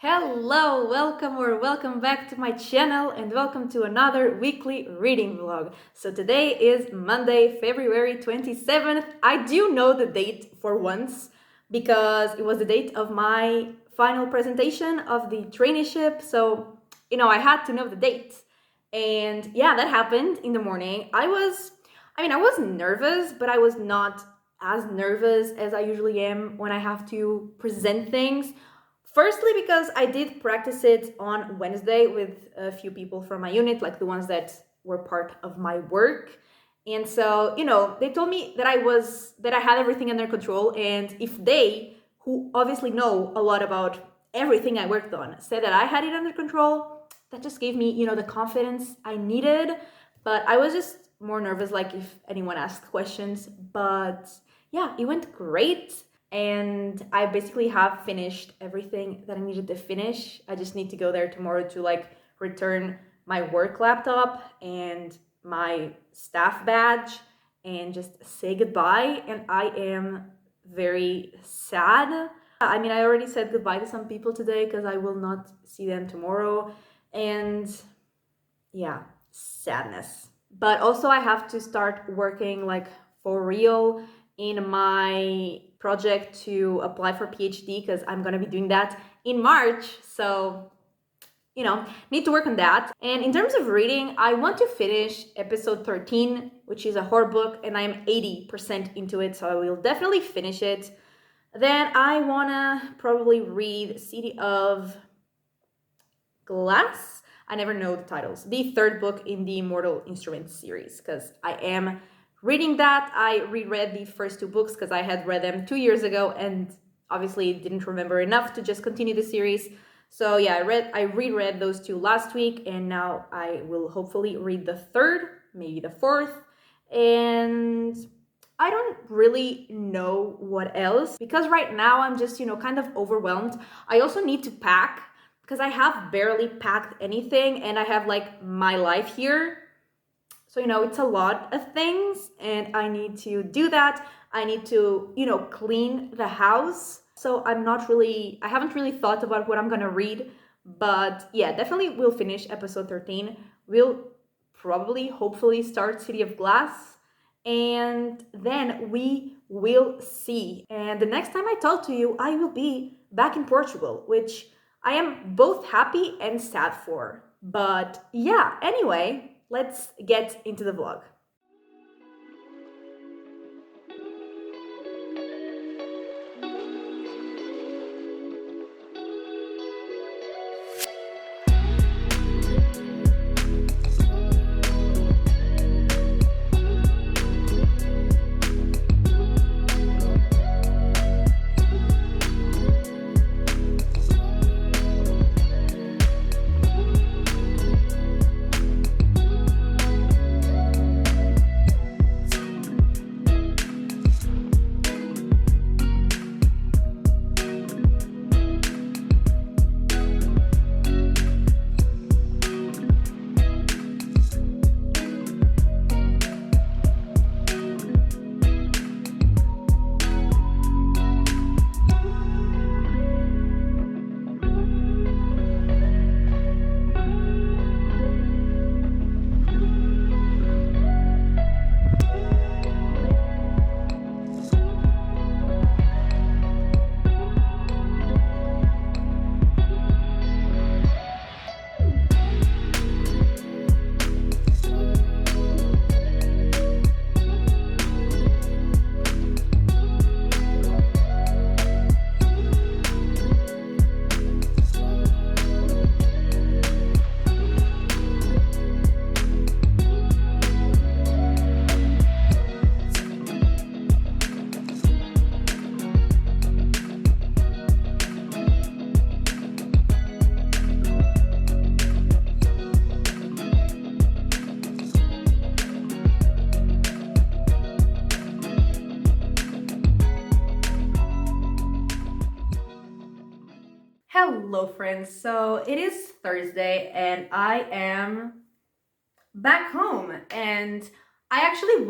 Hello, welcome back to my channel and welcome to another weekly reading vlog. So today is Monday, February 27th. I do know the date for once because it was the date of my final presentation of the traineeship. So, I had to know the date. And yeah, that happened in the morning. I was nervous, but I was not as nervous as I usually am when I have to present things. Firstly, because I did practice it on Wednesday with a few people from my unit, like the ones that were part of my work. And so, they told me that I had everything under control. And if they, who obviously know a lot about everything I worked on, said that I had it under control, that just gave me, the confidence I needed. But I was just more nervous, like if anyone asked questions. But yeah, it went great. And I basically have finished everything that I needed to finish. I just need to go there tomorrow to return my work laptop and my staff badge and just say goodbye. And I am very sad. I already said goodbye to some people today because I will not see them tomorrow. And yeah, sadness. But also I have to start working for real in my project to apply for PhD because I'm gonna be doing that in March. So, need to work on that. And in terms of reading, I want to finish episode 13, which is a horror book, and I'm 80% into it, so I will definitely finish it. Then I wanna probably read City of Glass. I never know the titles. The third book in the Mortal Instruments series, because I am reading that. I reread the first two books because I had read them 2 years ago and obviously didn't remember enough to just continue the series. So yeah, I reread those two last week, and now I will hopefully read the third, maybe the fourth, and I don't really know what else because right now I'm just, kind of overwhelmed. I also need to pack because I have barely packed anything and I have my life here. So, it's a lot of things and I need to do that. I need to, clean the house. So I haven't really thought about what I'm gonna read, but yeah, definitely we'll finish episode 13. We'll probably, hopefully start City of Glass and then we will see. And the next time I talk to you, I will be back in Portugal, which I am both happy and sad for. But yeah, anyway, let's get into the vlog. Hello, friends. So it is Thursday and I am back home. And I actually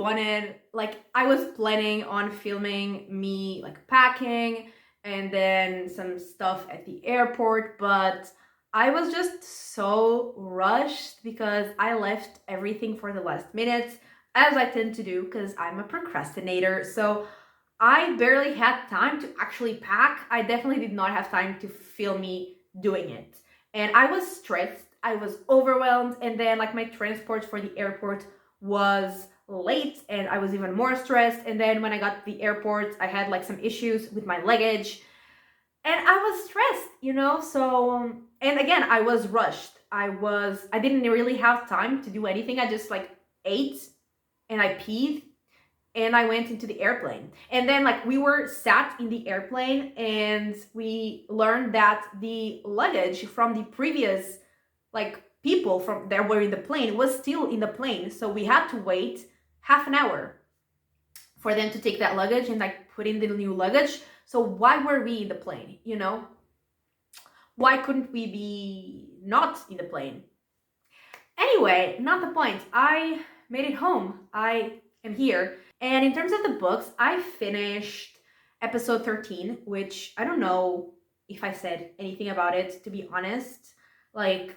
I was planning on filming me packing and then some stuff at the airport, but I was just so rushed because I left everything for the last minute, as I tend to do because I'm a procrastinator. So I barely had time to actually pack. I definitely did not have time to feel me doing it. And I was stressed, I was overwhelmed, and then like my transport for the airport was late and I was even more stressed. And then when I got to the airport, I had like some issues with my luggage and I was stressed, So, and again, I was rushed. I didn't really have time to do anything. I just like ate and I peed and I went into the airplane. And then like we were sat in the airplane and we learned that the luggage from the previous like people from that were in the plane was still in the plane. So we had to wait half an hour for them to take that luggage and like put in the new luggage. So why were we in the plane, Why couldn't we be not in the plane? Anyway, not the point. I made it home. I am here. And in terms of the books, I finished episode 13, which I don't know if I said anything about it, to be honest. Like,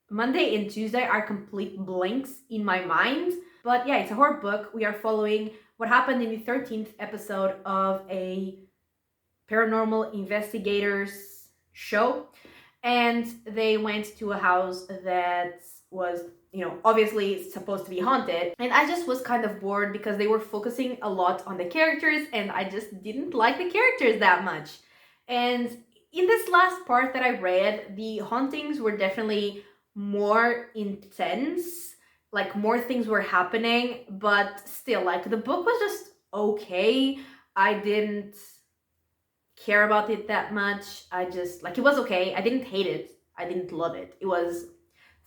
Monday and Tuesday are complete blanks in my mind. But yeah, it's a horror book. We are following what happened in the 13th episode of a paranormal investigators show. And they went to a house that was, obviously supposed to be haunted. And I just was kind of bored because they were focusing a lot on the characters and I just didn't like the characters that much. And in this last part that I read, the hauntings were definitely more intense, like more things were happening, but still, like the book was just okay. I didn't care about it that much. I just, like, it was okay. I didn't hate it. I didn't love it. It was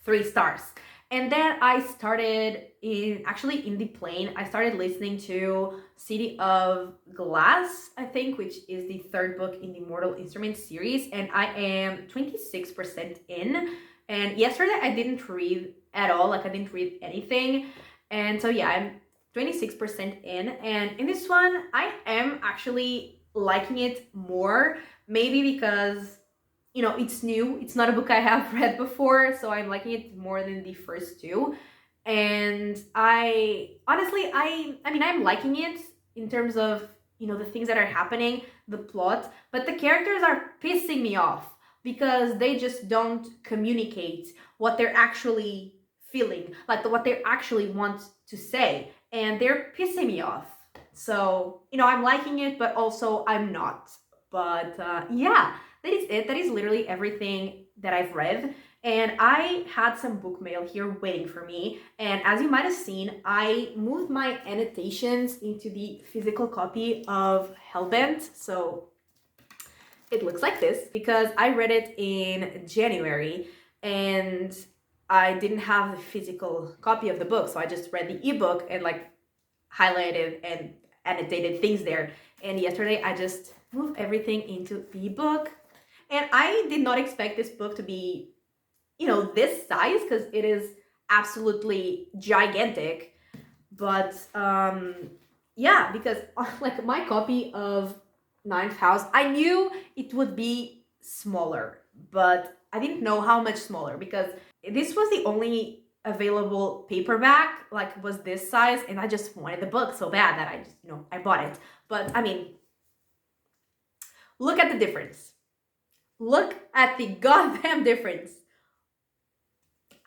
3 stars. And then I started in the plane, I started listening to City of Glass, I think, which is the 3rd book in the Mortal Instruments series. And I am 26% in. And yesterday I didn't read at all. Like I didn't read anything. And so yeah, I'm 26% in. And in this one, I am actually liking it more. Maybe because it's new. It's not a book I have read before, so I'm liking it more than the first 2. And I honestly, I'm liking it in terms of, the things that are happening, the plot, but the characters are pissing me off because they just don't communicate what they're actually feeling, like what they actually want to say, and they're pissing me off. So, I'm liking it, but also I'm not. But yeah, that is it. That is literally everything that I've read. And I had some book mail here waiting for me. And as you might have seen, I moved my annotations into the physical copy of Hellbent. So it looks like this because I read it in January and I didn't have the physical copy of the book. So I just read the ebook and like highlighted and annotated things there. And yesterday I just moved everything into the book. And I did not expect this book to be, this size because it is absolutely gigantic. But yeah, because like my copy of Ninth House, I knew it would be smaller, but I didn't know how much smaller because this was the only available paperback, like was this size, and I just wanted the book so bad that I just, I bought it. But look at the difference. Look at the goddamn difference.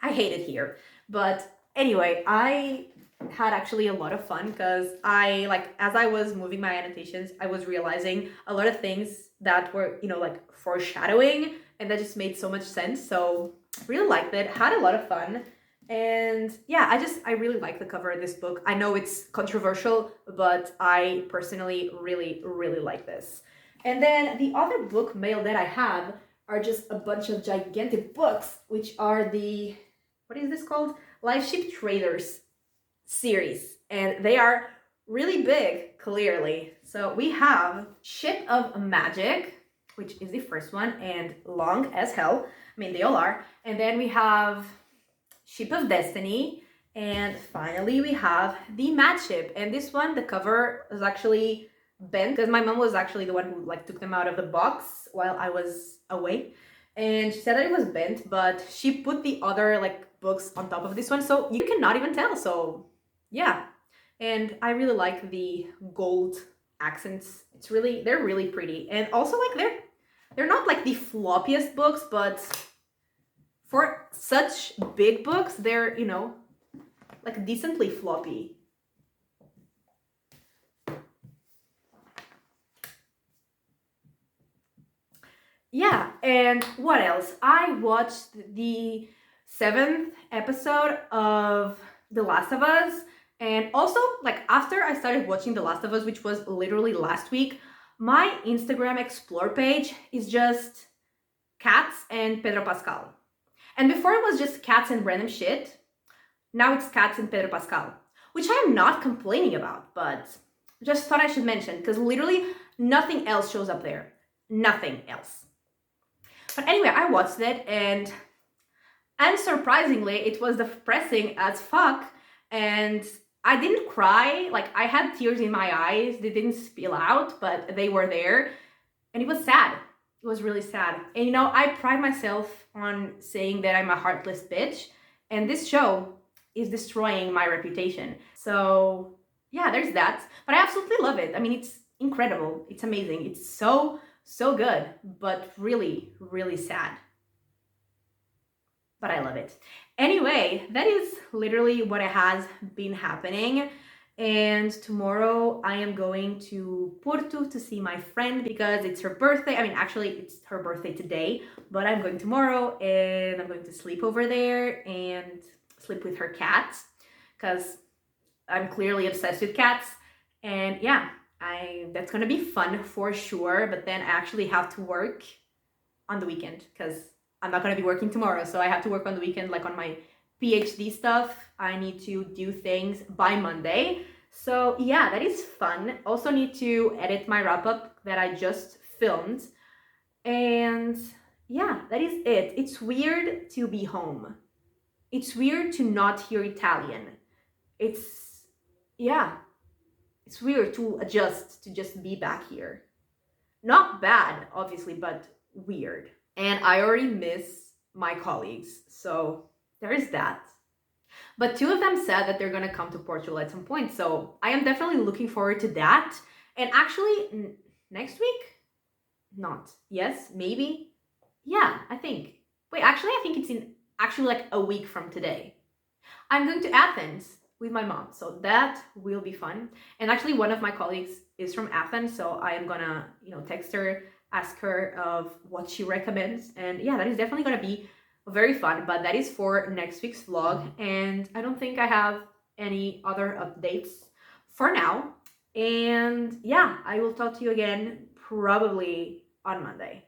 I hate it here. But anyway, I had actually a lot of fun because as I was moving my annotations, I was realizing a lot of things that were, like foreshadowing, and that just made so much sense. So really liked it, had a lot of fun. And yeah, I really like the cover of this book. I know it's controversial, but I personally really, really like this. And then the other book mail that I have are just a bunch of gigantic books, which are the, what is this called? Lifeship Traders series. And they are really big, clearly. So we have Ship of Magic, which is the first one, and long as hell. I mean, they all are. And then we have Ship of Destiny, and finally we have the Match Ship. And this one, the cover is actually bent, because my mom was actually the one who like took them out of the box while I was away, and she said that it was bent, but she put the other like books on top of this one, so you cannot even tell. So yeah, and I really like the gold accents. They're really pretty, and also like they're not like the floppiest books, but for such big books, they're, you know, like decently floppy. Yeah, and what else? I watched the 7th episode of The Last of Us, and also, like, after I started watching The Last of Us, which was literally last week, my Instagram Explore page is just cats and Pedro Pascal. And before it was just cats and random shit, now it's cats and Pedro Pascal, which I am not complaining about, but just thought I should mention, because literally nothing else shows up there. Nothing else. But anyway, I watched it, and surprisingly, it was depressing as fuck, and I didn't cry. Like, I had tears in my eyes. They didn't spill out, but they were there, and it was sad. It was really sad. And you know, I pride myself on saying that I'm a heartless bitch, and this show is destroying my reputation. So yeah, there's that. But I absolutely love it. I mean, it's incredible. It's amazing. It's so good, but really, really sad. But I love it. Anyway, that is literally what has been happening. And tomorrow I am going to Porto to see my friend because it's her birthday. I mean, actually, it's her birthday today, but I'm going tomorrow and I'm going to sleep over there and sleep with her cats because I'm clearly obsessed with cats. And yeah, that's gonna be fun for sure. But then I actually have to work on the weekend because I'm not gonna be working tomorrow, so I have to work on the weekend, like on my PhD stuff. I need to do things by Monday. So yeah, that is fun. Also need to edit my wrap up that I just filmed. And yeah, that is it. It's weird to be home. It's weird to not hear Italian. Yeah, it's weird to adjust to just be back here. Not bad, obviously, but weird. And I already miss my colleagues, so there is that. But two of them said that they're gonna come to Portugal at some point, so I am definitely looking forward to that. And actually, next week? Not. Yes, maybe. Yeah, I think. Wait, actually, I think it's in actually like a week from today. I'm going to Athens with my mom, so that will be fun. And actually, one of my colleagues is from Athens, so I am gonna, text her, ask her of what she recommends. And yeah, that is definitely gonna be very fun, but that is for next week's vlog. And I don't think I have any other updates for now. And yeah, I will talk to you again probably on Monday.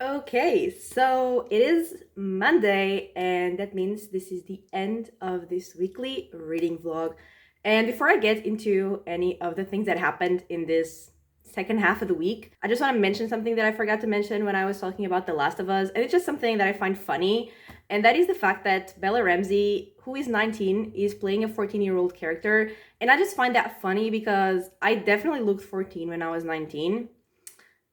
Okay, so it is Monday, and that means this is the end of this weekly reading vlog. And before I get into any of the things that happened in this second half of the week, I just want to mention something that I forgot to mention when I was talking about The Last of Us, and it's just something that I find funny, and that is the fact that Bella Ramsey, who is 19, is playing a 14-year-old character, and I just find that funny because I definitely looked 14 when I was 19,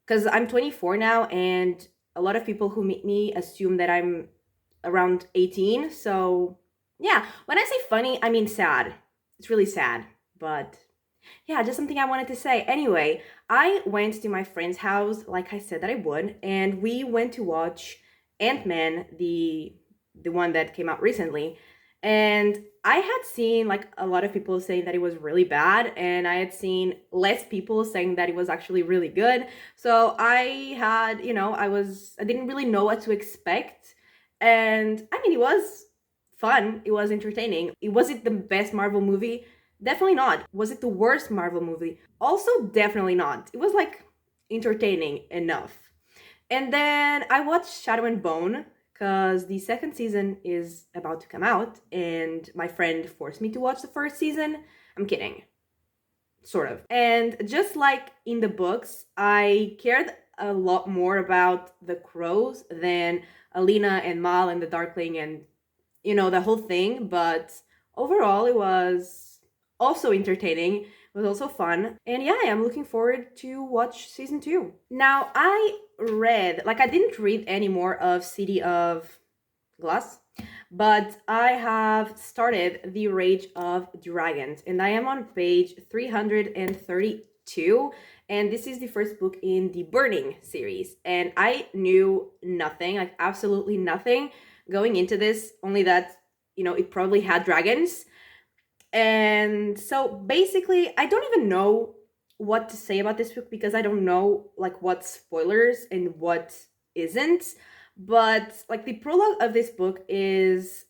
because I'm 24 now, and a lot of people who meet me assume that I'm around 18. So yeah, when I say funny, I mean sad. It's really sad, but yeah, just something I wanted to say. Anyway, I went to my friend's house, like I said that I would, and we went to watch Ant-Man, the one that came out recently. And I had seen like a lot of people saying that it was really bad, and I had seen less people saying that it was actually really good. So I had, I didn't really know what to expect. And I mean, it was fun, it was entertaining. Was it the best Marvel movie? Definitely not. Was it the worst Marvel movie? Also, definitely not. It was like entertaining enough. And then I watched Shadow and Bone because the second season is about to come out, and my friend forced me to watch the first season. I'm kidding, sort of. And just like in the books, I cared a lot more about the crows than Alina and Mal and the Darkling and, the whole thing. But overall, it was also entertaining. It was also fun. And yeah, I'm looking forward to watch season 2. Now, I didn't read any more of City of Glass, but I have started The Rage of Dragons, and I am on page 332, and this is the first book in the Burning series. And I knew nothing, like absolutely nothing going into this, only that, it probably had dragons. And so basically, I don't even know what to say about this book because I don't know like what spoilers and what isn't. But like the prologue of this book is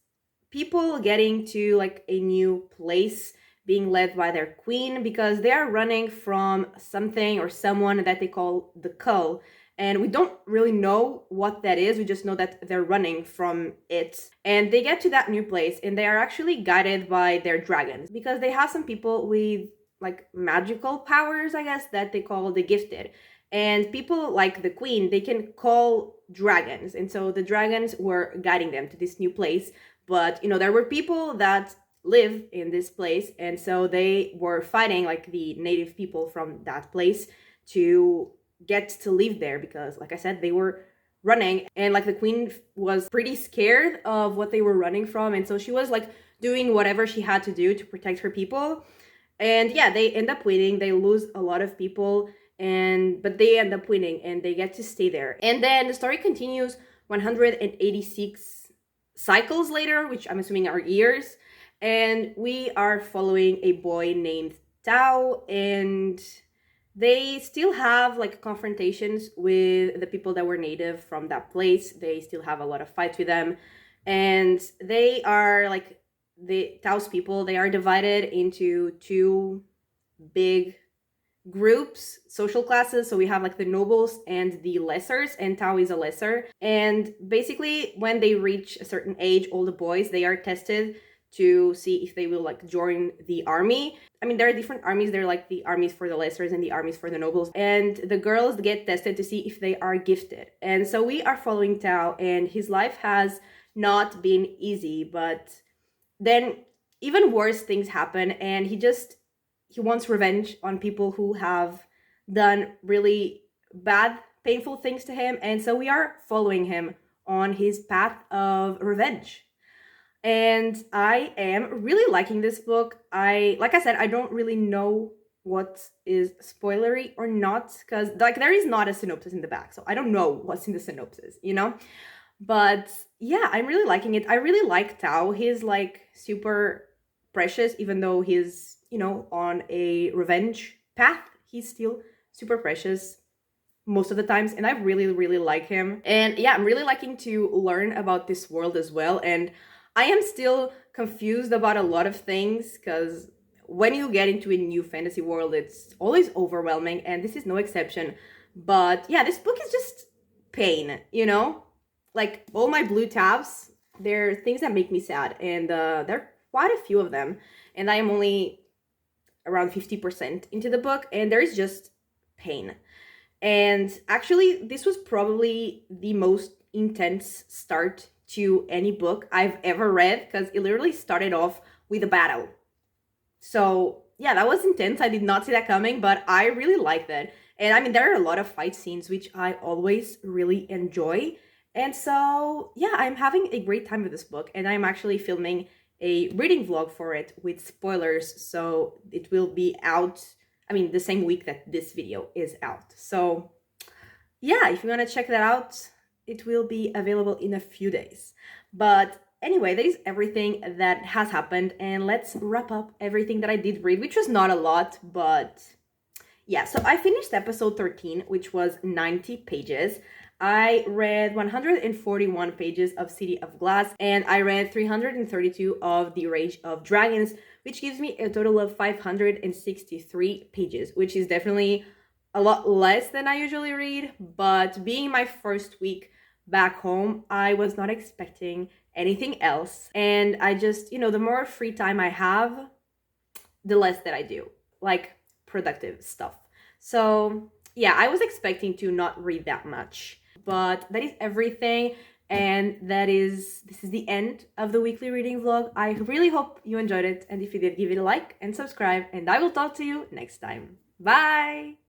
people getting to like a new place, being led by their queen because they are running from something or someone that they call the Cull. And we don't really know what that is. We just know that they're running from it. And they get to that new place and they are actually guided by their dragons because they have some people with like magical powers, I guess, that they call the gifted. And people like the queen, they can call dragons. And so the dragons were guiding them to this new place. But, there were people that live in this place. And so they were fighting like the native people from that place to get to live there because, like I said, they were running. And like the queen was pretty scared of what they were running from. And so she was like doing whatever she had to do to protect her people. And yeah, they end up winning. They lose a lot of people, but they end up winning and they get to stay there. And then the story continues 186 cycles later, which I'm assuming are years. And we are following a boy named Tao, and they still have like confrontations with the people that were native from that place. They still have a lot of fights with them. And they are like the Tao's people, they are divided into two big groups, social classes. So we have like the nobles and the lessers, and Tao is a lesser. And basically, when they reach a certain age, all the boys, they are tested to see if they will like join the army. I mean, there are different armies. There are like the armies for the lessers and the armies for the nobles. And the girls get tested to see if they are gifted. And so we are following Tao, and his life has not been easy, but then even worse things happen, and he wants revenge on people who have done really bad, painful things to him. And so we are following him on his path of revenge. And I am really liking this book. Like I said, I don't really know what is spoilery or not because like there is not a synopsis in the back, so I don't know what's in the synopsis, But yeah, I'm really liking it. I really like Tao. He's like super precious, even though he's, on a revenge path. He's still super precious most of the times, and I really, really like him. And yeah, I'm really liking to learn about this world as well. And I am still confused about a lot of things because when you get into a new fantasy world, it's always overwhelming, and this is no exception. But yeah, this book is just pain, Like all my blue tabs, they're things that make me sad, and there are quite a few of them. And I am only around 50% into the book, and there is just pain. And actually, this was probably the most intense start to any book I've ever read because it literally started off with a battle. So yeah, that was intense. I did not see that coming, but I really liked that. And I mean, there are a lot of fight scenes, which I always really enjoy. And so yeah, I'm having a great time with this book, and I'm actually filming a reading vlog for it with spoilers. So it will be out, the same week that this video is out. So yeah, if you want to check that out, it will be available in a few days. But anyway, that is everything that has happened, and let's wrap up everything that I did read, which was not a lot, but yeah. So I finished episode 13, which was 90 pages. I read 141 pages of City of Glass, and I read 332 of The Rage of Dragons, which gives me a total of 563 pages, which is definitely a lot less than I usually read. But being my first week back home, I was not expecting anything else. And I just, the more free time I have, the less that I do, like productive stuff. So, yeah, I was expecting to not read that much, but that is everything. And this is the end of the weekly reading vlog. I really hope you enjoyed it. And if you did, give it a like and subscribe. And I will talk to you next time. Bye!